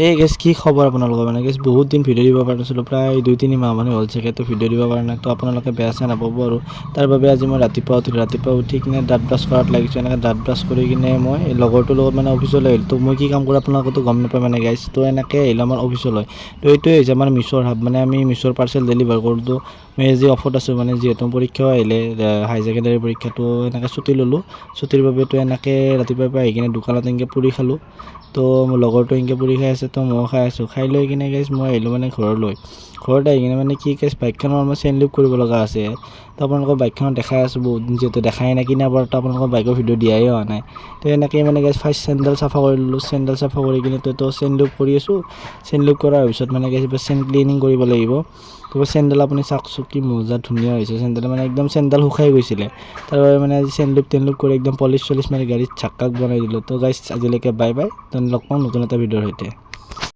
এই গেছ কি খবৰ আপোনালোকৰ মানে গেছ বহুত দিন ভিডিঅ' দিব পৰা নাছিলোঁ প্ৰায় 2-3 মাহ মানে হ'ল চাগে তো ভিডিঅ' দিব পৰা নাই তো আপোনালোকে বেয়া চেয়া নাপাব আৰু তাৰ বাবে আজি মই ৰাতিপুৱা উঠি কিনে দাঁত ব্ৰাছ কৰাত লাগিছোঁ এনেকৈ দাঁত ব্ৰাছ কৰি কিনে মই লগৰটোৰ লগত মানে অফিচলৈ আহিলোঁ তো মই কি কাম কৰোঁ আপোনালোকেতো গম নাপায় মানে গাইছ তো এনেকৈ আহিলোঁ আমাৰ অফিচলৈ তো এইটোৱে হৈছে আমাৰ মিছ'ৰ হাব মানে আমি মিছ'ৰ পাৰ্চেল ডেলিভাৰ কৰোঁ তো মই আজি অফত আছোঁ মানে যিহেতু পৰীক্ষাও আহিলে হাই ছেকেণ্ডেৰী পৰীক্ষাটো এনেকৈ ছুটি ল'লোঁ ছুটিৰ বাবেতো এনেকৈ ৰাতিপুৱাৰ পৰা আহি কিনে দোকানত এনেকৈ পুৰি খালোঁ তো মোৰ লগৰটো এনেকৈ পুৰি খাই আছে তো ময়ো খাই আছোঁ খাই লৈ কিনে গাইছ মই আহিলোঁ মানে ঘৰত আহি কিনে মানে কি গাইছ বাইকখনৰ মই চেইন লিভ কৰিব লগা আছে তো আপোনালোকৰ বাইকখনত দেখাই আছোঁ বহুত দিন যিহেতু দেখাই নাই কিনা পৰা তো আপোনালোকৰ বাইকৰ ভিডিঅ' দিয়াই হোৱা নাই তো এনেকৈ মানে গাইছ ফাৰ্ষ্ট চেণ্ডেল চাফা কৰি ল'লোঁ চেণ্ডেল চাফা কৰি কিনে তো চেইন লিভ কৰি আছোঁ চেইন লিভ কৰাৰ পিছত মানে গাইছ চেইন ক্লিনিং কৰিব লাগিব তো চেণ্ডেল আপুনি চাওকচোন কি মজা ধুনীয়া হৈছে চেণ্ডেল মানে একদম চেণ্ডেল শুকাই গৈছিলে তাৰ বাবে মানে আজি চেইন লিভ কৰি একদম পলিচ চলিচ মাৰি গাড়ীত ঝাক্কাক বনাই দিলোঁ তো গাইছ আজিলৈকে বাই বাই তো লগ পাম নতুন এটা ভিডিঅ'ৰ সৈতে।